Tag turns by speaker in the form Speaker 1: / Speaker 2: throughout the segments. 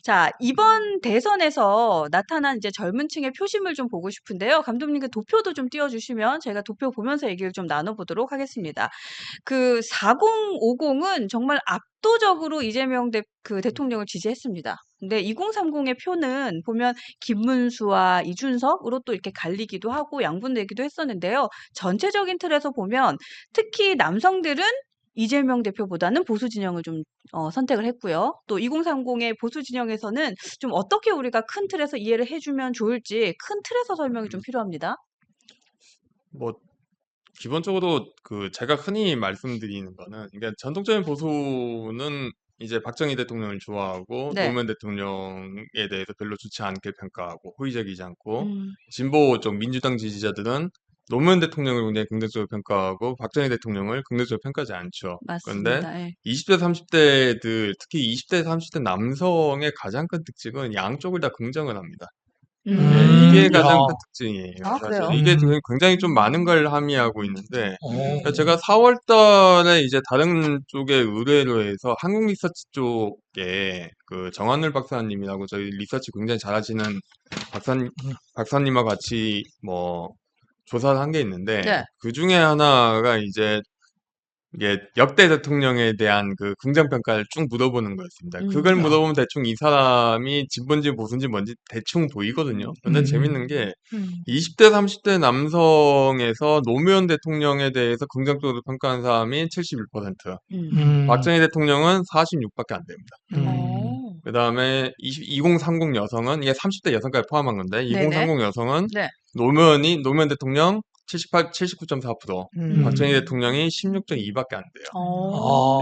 Speaker 1: 자, 이번 대선에서 나타난 이제 젊은 층의 표심을 좀 보고 싶은데요. 감독님 그 도표도 좀 띄워주시면 제가 도표 보면서 얘기를 좀 나눠보도록 하겠습니다. 그 4050은 정말 압도적으로 이재명 대통령을 지지했습니다. 근데 2030의 표는 보면 김문수와 이준석으로 또 이렇게 갈리기도 하고 양분되기도 했었는데요. 전체적인 틀에서 보면 특히 남성들은 이재명 대표보다는 보수 진영을 좀 선택을 했고요. 또 2030의 보수 진영에서는 좀 어떻게 우리가 큰 틀에서 이해를 해주면 좋을지 큰 틀에서 설명이 좀 필요합니다.
Speaker 2: 뭐 기본적으로 그 제가 흔히 말씀드리는 거는 그러니까 전통적인 보수는 이제 박정희 대통령을 좋아하고
Speaker 1: 네.
Speaker 2: 노무현 대통령에 대해서 별로 좋지 않게 평가하고 호의적이지 않고
Speaker 1: 음,
Speaker 2: 진보 쪽 민주당 지지자들은 노무현 대통령을 굉장히 긍정적으로 평가하고 박정희 대통령을 긍정적으로 평가하지 않죠. 그런데
Speaker 1: 맞습니다. 예.
Speaker 2: 20대, 30대들 특히 20대, 30대 남성의 가장 큰 특징은 양쪽을 다 긍정을 합니다. 이게
Speaker 3: 야,
Speaker 2: 가장 큰 특징이에요,
Speaker 1: 아,
Speaker 2: 사실.
Speaker 1: 그래요?
Speaker 2: 이게 지금 굉장히 좀 많은
Speaker 1: 음.
Speaker 2: 걸 함의하고 있는데, 그러니까
Speaker 3: 어,
Speaker 2: 제가 4월 달에 이제 다른 쪽에 의뢰로 해서 한국 리서치 쪽에 그 정한을 박사님이라고 저희 리서치 굉장히 잘하시는 박사님과 같이 뭐 조사를 한 게 있는데,
Speaker 1: 네.
Speaker 2: 그 중에 하나가 이제 이게 역대 대통령에 대한 그 긍정평가를 쭉 물어보는 거였습니다. 그걸
Speaker 3: 야,
Speaker 2: 물어보면 대충 이 사람이 진보인지 보수인지 뭔지 대충 보이거든요. 근데 재밌는 게
Speaker 1: 음.
Speaker 2: 20대, 30대 남성에서 노무현 대통령에 대해서 긍정적으로 평가한 사람이 71%,
Speaker 1: 음.
Speaker 2: 박정희 대통령은 46밖에 안 됩니다.
Speaker 1: 어.
Speaker 2: 그 다음에 2030 여성은, 이게 30대 여성까지 포함한 건데,
Speaker 1: 네네.
Speaker 2: 2030 여성은
Speaker 1: 네.
Speaker 2: 노무현 대통령 79.4%, 박정희
Speaker 3: 음,
Speaker 2: 대통령이 16.2밖에 안 돼요.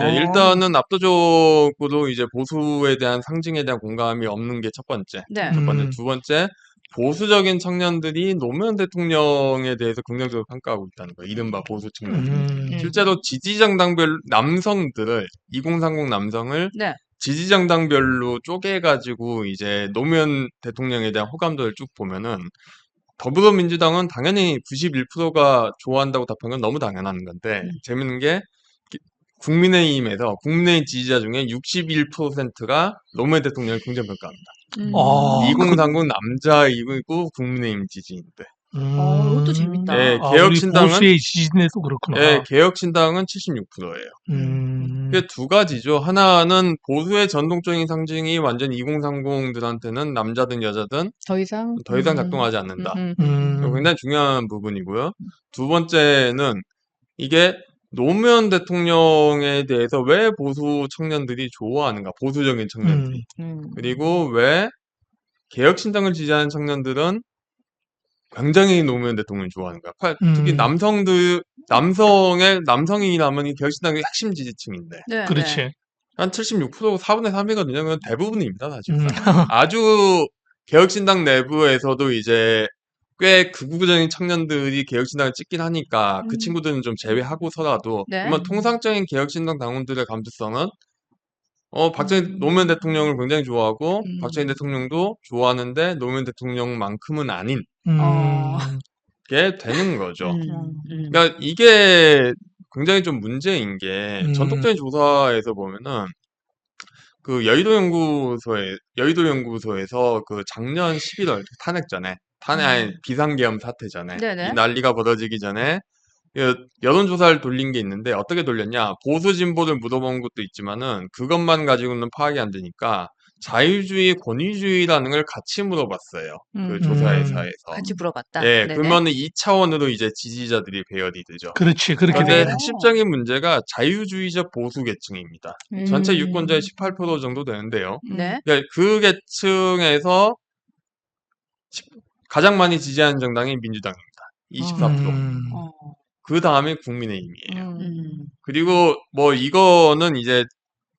Speaker 2: 예,
Speaker 1: 어.
Speaker 2: 일단은 압도적으로 이제 보수에 대한 상징에 대한 공감이 없는 게 첫 번째.
Speaker 1: 네.
Speaker 2: 첫 번째.
Speaker 3: 음,
Speaker 2: 두 번째, 보수적인 청년들이 노무현 대통령에 대해서 긍정적으로 평가하고 있다는 거예요. 이른바 보수 청년들이.
Speaker 3: 음,
Speaker 2: 실제로 지지정당별 남성들을, 2030 남성을
Speaker 1: 네.
Speaker 2: 지지정당별로 쪼개가지고 이제 노무현 대통령에 대한 호감도를 쭉 보면은 더불어민주당은 당연히 91%가 좋아한다고 답한 건 너무 당연한 건데
Speaker 1: 음.
Speaker 2: 재밌는 게 국민의힘 지지자 중에 61%가 노무현 대통령을 긍정평가합니다.
Speaker 3: 그,
Speaker 2: 2030 남자이고 국민의힘 지지인데.
Speaker 1: 이것도 재밌다.
Speaker 2: 예,
Speaker 3: 우리 보수의 지지내도 그렇구나.
Speaker 2: 개혁신당은 76%예요.
Speaker 3: 음,
Speaker 2: 그게 두 가지죠. 하나는 보수의 전통적인 상징이 완전 2030들한테는 남자든 여자든
Speaker 1: 더 이상?
Speaker 2: 더 이상 작동하지 않는다. 이거
Speaker 3: 음,
Speaker 2: 굉장히 중요한 부분이고요. 두 번째는 이게 노무현 대통령에 대해서 왜 보수 청년들이 좋아하는가, 보수적인 청년들이.
Speaker 1: 음.
Speaker 2: 그리고 왜 개혁신당을 지지하는 청년들은 굉장히 노무현 대통령을 좋아하는가. 특히
Speaker 3: 음,
Speaker 2: 남성이라면 이 개혁신당의 핵심 지지층인데.
Speaker 1: 네, 네.
Speaker 3: 그렇지.
Speaker 2: 한 76%, 4분의 3이거든요. 그건 대부분입니다,
Speaker 3: 음,
Speaker 2: 사실상. 아주 개혁신당 내부에서도 이제 꽤 극우적인 청년들이 개혁신당을 찍긴 하니까 그
Speaker 1: 음.
Speaker 2: 친구들은 좀 제외하고서라도
Speaker 1: 네.
Speaker 2: 그러면 통상적인 개혁신당 당원들의 감수성은 노무현
Speaker 1: 음.
Speaker 2: 대통령을 굉장히 좋아하고 박정희
Speaker 1: 음.
Speaker 2: 대통령도 좋아하는데 노무현 대통령만큼은 아닌
Speaker 1: 어.
Speaker 3: 음,
Speaker 2: 게 되는 거죠.
Speaker 1: 음.
Speaker 2: 그러니까 이게 굉장히 좀 문제인 게
Speaker 3: 음,
Speaker 2: 전통적인 조사에서 보면은 그 여의도 연구소에서 그 작년 11월 탄핵 전에 아니, 비상계엄 사태 전에 이
Speaker 1: 네네.
Speaker 2: 난리가 벌어지기 전에 여론조사를 돌린 게 있는데 어떻게 돌렸냐? 보수 진보를 물어본 것도 있지만은 그것만 가지고는 파악이 안 되니까 자유주의, 권위주의라는 걸 같이 물어봤어요. 그
Speaker 3: 음,
Speaker 2: 조사회사에서.
Speaker 1: 같이 물어봤다.
Speaker 2: 예,
Speaker 1: 네네.
Speaker 2: 그러면은 2차원으로 이제 지지자들이 배열이 되죠.
Speaker 3: 그렇지. 그렇게
Speaker 2: 그런데
Speaker 3: 돼.
Speaker 1: 어.
Speaker 2: 핵심적인 문제가 자유주의적 보수 계층입니다. 전체 유권자의
Speaker 1: 음.
Speaker 2: 18% 정도 되는데요.
Speaker 1: 네.
Speaker 2: 그러니까 그 계층에서 가장 많이 지지하는 정당이 민주당입니다. 24%.
Speaker 3: 음,
Speaker 1: 어.
Speaker 2: 그 다음에 국민의힘이에요.
Speaker 1: 음.
Speaker 2: 그리고 뭐 이거는 이제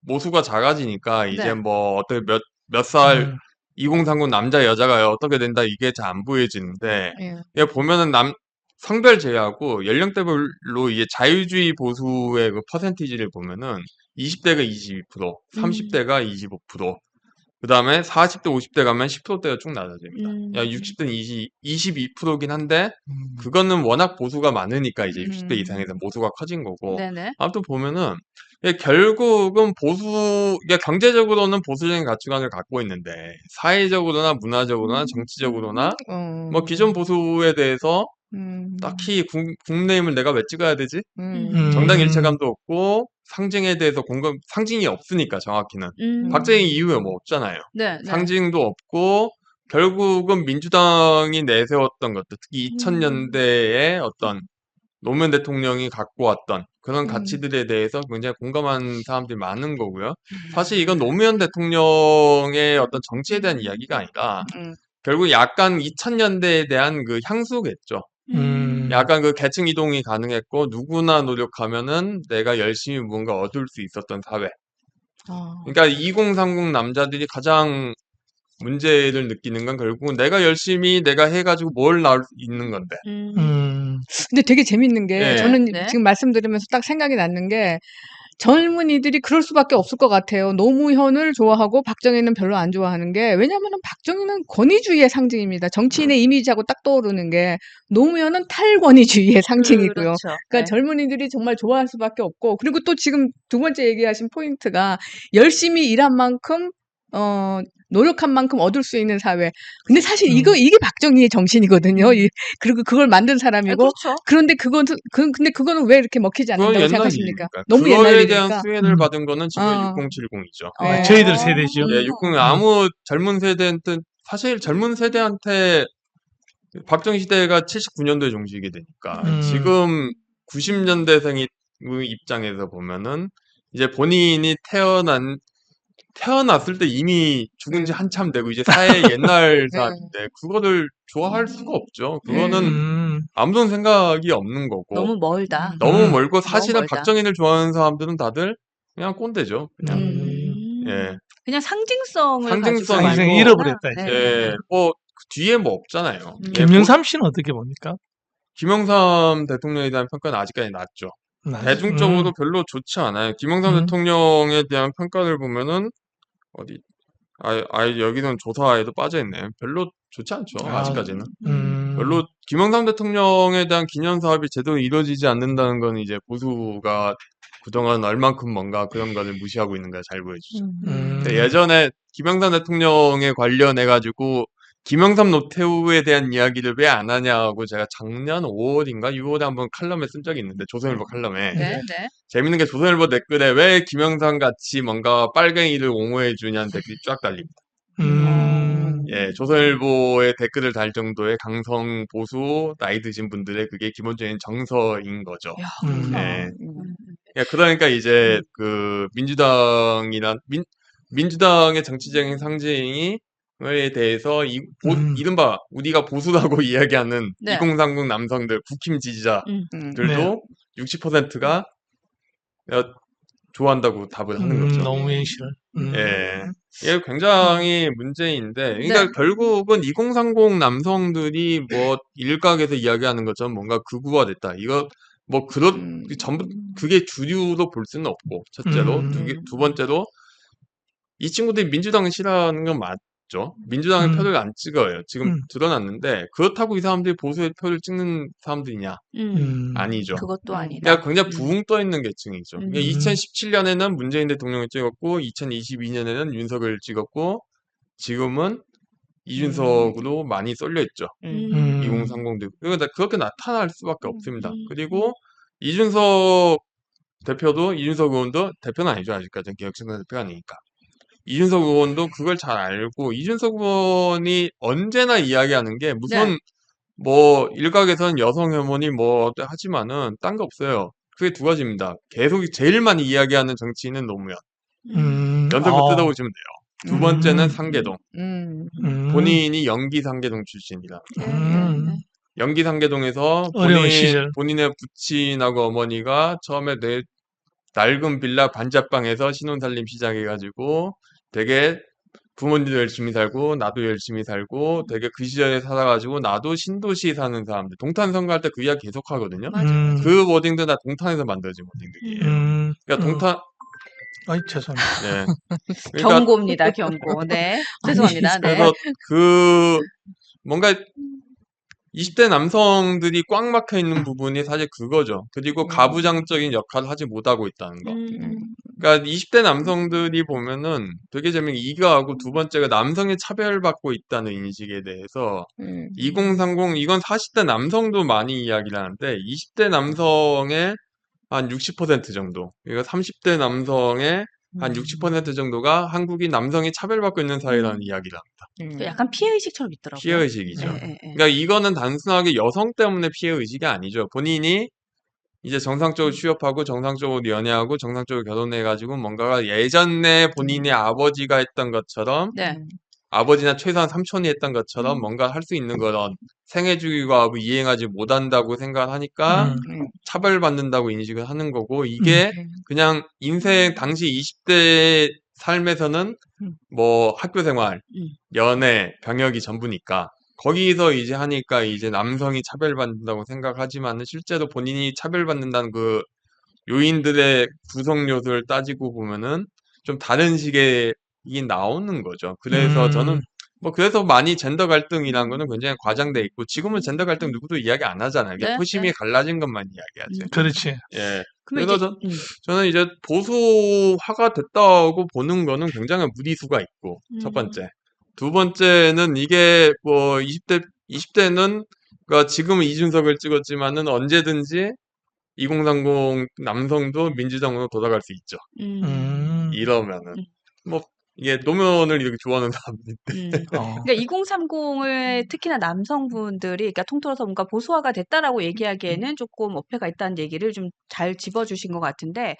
Speaker 2: 모수가 작아지니까 이제
Speaker 1: 네.
Speaker 2: 뭐 어떻게 몇 살
Speaker 3: 음,
Speaker 2: 2030 남자 여자가 어떻게 된다 이게 잘 안 보여지는데
Speaker 1: 예.
Speaker 2: 이게 보면은 성별 제외하고 연령대별로 이게 자유주의 보수의 그 퍼센티지를 보면은 20대가 22%,
Speaker 1: 음.
Speaker 2: 30대가 25%, 그 다음에 40대, 50대 가면 10%대가 쭉 낮아집니다. 야, 60대는 22%긴 한데, 그거는 워낙 보수가 많으니까 이제 60대 이상에서 보수가 커진 거고.
Speaker 1: 네네.
Speaker 2: 아무튼 보면은, 이게 결국은 이게 경제적으로는 보수적인 가치관을 갖고 있는데, 사회적으로나 문화적으로나 정치적으로나, 뭐 기존 보수에 대해서 딱히 국내임을 내가 왜 찍어야 되지? 정당 일체감도 없고, 상징에 대해서 상징이 없으니까 정확히는. 박정희 이후에 뭐 없잖아요.
Speaker 1: 네, 네.
Speaker 2: 상징도 없고, 결국은 민주당이 내세웠던 것들, 특히 2000년대에 어떤 노무현 대통령이 갖고 왔던 그런 가치들에 대해서 굉장히 공감한 사람들이 많은 거고요. 사실 이건 노무현 대통령의 어떤 정치에 대한 이야기가 아니라, 결국 약간 2000년대에 대한 그 향수겠죠. 약간 그 계층 이동이 가능했고 누구나 노력하면은 내가 열심히 무언가 얻을 수 있었던 사회. 그러니까 2030 남자들이 가장 문제를 느끼는 건 결국은 내가 열심히 내가 해가지고 뭘 나올 수 있는 건데.
Speaker 4: 근데 되게 재밌는 게
Speaker 2: 네.
Speaker 4: 저는
Speaker 1: 네.
Speaker 4: 지금 말씀드리면서 딱 생각이 났는 게 젊은이들이 그럴 수밖에 없을 것 같아요. 노무현을 좋아하고 박정희는 별로 안 좋아하는 게 왜냐하면 박정희는 권위주의의 상징입니다. 정치인의 이미지하고 딱 떠오르는 게 노무현은 탈권위주의의 상징이고요.
Speaker 1: 그렇죠.
Speaker 4: 그러니까
Speaker 1: 네.
Speaker 4: 젊은이들이 정말 좋아할 수밖에 없고 그리고 또 지금 두 번째 얘기하신 포인트가 열심히 일한 만큼 노력한 만큼 얻을 수 있는 사회. 근데 사실 이게 박정희의 정신이거든요. 그리고 그걸 만든 사람이고.
Speaker 1: 그렇죠.
Speaker 4: 그런데 근데 그거는 왜 이렇게 먹히지
Speaker 2: 그건
Speaker 4: 않는다고
Speaker 2: 옛날
Speaker 4: 생각하십니까?
Speaker 2: 일이니까.
Speaker 4: 너무 옛날
Speaker 2: 그거에
Speaker 4: 일이니까.
Speaker 2: 대한 수혜를 받은 거는 지금 6070이죠.
Speaker 4: 네.
Speaker 3: 저희들 세대죠.
Speaker 2: 예, 60 아무 젊은 세대한테 사실 젊은 세대한테 박정희 시대가 79년도에 종식이 되니까 지금 90년대생의 입장에서 보면은 이제 본인이 태어났을 때 이미 죽은 지 한참 되고 이제 사회 옛날 사람인데 그거를 좋아할 수가 없죠. 그거는 아무런 생각이 없는 거고
Speaker 1: 너무 멀다.
Speaker 2: 너무 멀고
Speaker 1: 너무
Speaker 2: 사실은
Speaker 1: 멀다.
Speaker 2: 박정희를 좋아하는 사람들은 다들 그냥 꼰대죠. 그냥 예.
Speaker 1: 그냥 상징성을
Speaker 2: 상징성이고,
Speaker 1: 가지고
Speaker 3: 상징 잃어버렸다 이제.
Speaker 1: 네.
Speaker 2: 예, 뭐 뒤에 뭐 없잖아요. 예,
Speaker 3: 김영삼 씨는 어떻게 봅니까?
Speaker 2: 김영삼 대통령에 대한 평가는 아직까지 낮죠. 대중적으로 별로 좋지 않아요. 김영삼 대통령에 대한 평가를 보면은 어디 여기는 조사에도 빠져 있네. 별로 좋지 않죠. 아직까지는. 별로 김영삼 대통령에 대한 기념 사업이 제대로 이루어지지 않는다는 건 이제 보수가 그동안 얼만큼 뭔가 그런 거를 무시하고 있는 걸 잘 보여주죠. 근데 예전에 김영삼 대통령에 관련해가지고 김영삼 노태우에 대한 이야기를 왜 안 하냐고 제가 작년 5월인가 6월에 한번 칼럼에 쓴 적이 있는데 조선일보 칼럼에
Speaker 1: 네, 네.
Speaker 2: 재밌는 게 조선일보 댓글에 왜 김영삼 같이 뭔가 빨갱이를 옹호해 주냐는 댓글이 쫙 달립니다. 예, 조선일보에 댓글을 달 정도의 강성 보수 나이 드신 분들의 그게 기본적인 정서인 거죠.
Speaker 1: 야,
Speaker 2: 예. 예, 그러니까 이제 그 민주당의 정치적인 상징에 대해서 이른바 우리가 보수라고 이야기하는
Speaker 1: 네.
Speaker 2: 2030 남성들 국힘 지지자들도 60%가 좋아한다고 답을 하는 거죠.
Speaker 3: 노무현 씨를.
Speaker 2: 예. 이게 굉장히 문제인데, 그러니까
Speaker 1: 네.
Speaker 2: 결국은 2030 남성들이 뭐 일각에서 이야기하는 것처럼 뭔가 극우화됐다. 이거 뭐 전부 그게 주류로 볼 수는 없고, 첫째로, 두 번째로 이 친구들이 민주당을 싫어하는 건 맞죠. 민주당의 표를 안 찍어요. 지금 드러났는데 그렇다고 이 사람들이 보수의 표를 찍는 사람들이냐? 아니죠.
Speaker 1: 그것도 아니다.
Speaker 2: 그러니까 굉장히 붕 떠 있는 계층이죠. 그러니까 2017년에는 문재인 대통령을 찍었고 2022년에는 윤석열을 찍었고 지금은 이준석으로 많이 쏠려 있죠. 2030들. 그렇게 나타날 수밖에 없습니다. 그리고 이준석 의원도 대표는 아니죠. 아직까지 기획재단 대표가 아니니까. 이준석 의원도 그걸 잘 알고 이준석 의원이 언제나 이야기하는 게 무슨 뭐 일각에서는 여성 혐오니 뭐 하지만은 딴 거 없어요. 그게 두 가지입니다. 계속 제일 많이 이야기하는 정치인은 노무현. 연설문 뜯어보시면 돼요. 두 번째는 상계동. 본인이 연기 상계동 출신이라. 연기 상계동에서
Speaker 3: 어려운 시절.
Speaker 2: 본인의 부친하고 어머니가 처음에 낡은 빌라 반잣방에서 신혼살림 시작해가지고 되게 부모님도 열심히 살고 나도 열심히 살고 되게 그 시절에 살아가지고 나도 신도시에 사는 사람들 동탄 선거할 때 그 이야기 계속 하거든요. 그 워딩도 다 동탄에서 만들어진 워딩들이에요. 그러니까
Speaker 3: 아이, 죄송합니다.
Speaker 2: 네. 그러니까
Speaker 1: 경고입니다, 경고. 네. 죄송합니다. 네.
Speaker 2: 그래서 그 뭔가 20대 남성들이 꽉 막혀 있는 부분이 사실 그거죠. 그리고 가부장적인 역할을 하지 못하고 있다는 거. 그러니까 20대 남성들이 보면은 되게 재밌는 게 이거하고 두 번째가 남성이 차별받고 있다는 인식에 대해서 2030 이건 40대 남성도 많이 이야기를 하는데 20대 남성의 한 60% 정도, 그러니까 30대 남성의 한 60% 정도가 한국이 남성이 차별받고 있는 사회라는 이야기를 합니다.
Speaker 1: 그 약간 피해의식처럼 있더라고요.
Speaker 2: 피해의식이죠.
Speaker 1: 예, 예, 예.
Speaker 2: 그러니까 이거는 단순하게 여성 때문에 피해의식이 아니죠. 본인이 이제 정상적으로 취업하고 정상적으로 연애하고 정상적으로 결혼해가지고 뭔가가 예전에 본인의 아버지가 했던 것처럼
Speaker 1: 네.
Speaker 2: 아버지나 최소한 삼촌이 했던 것처럼 뭔가 할 수 있는 그런 생애주의가 이행하지 못한다고 생각을 하니까 차별받는다고 인식을 하는 거고 이게 그냥 인생 당시 20대 삶에서는 뭐 학교 생활, 연애, 병역이 전부니까 거기서 이제 하니까 이제 남성이 차별받는다고 생각하지만은 실제로 본인이 차별받는다는 그 요인들의 구성 요소를 따지고 보면은 좀 다른 식의 이 나오는 거죠. 그래서 저는 뭐 그래서 많이 젠더 갈등이라는 거는 굉장히 과장돼 있고 지금은 젠더 갈등 누구도 이야기 안 하잖아요. 그냥
Speaker 1: 네,
Speaker 2: 표심이
Speaker 1: 네.
Speaker 2: 갈라진 것만 이야기하죠.
Speaker 3: 그렇지.
Speaker 2: 예.
Speaker 1: 그러면
Speaker 2: 그래서
Speaker 1: 이제
Speaker 2: 저는 이제 보수화가 됐다고 보는 거는 굉장히 무리수가 있고 첫 번째. 두 번째는 이게 뭐 20대는 그러니까 지금은 이준석을 찍었지만은 언제든지 2030 남성도 민주당으로 돌아갈 수 있죠. 이러면은 뭐 이게 노무현을 이렇게 좋아하는 사람인데
Speaker 1: 그러니까 2030을 특히나 남성분들이 그러니까 통틀어서 뭔가 보수화가 됐다라고 얘기하기에는 조금 어폐가 있다는 얘기를 좀 잘 짚어주신 것 같은데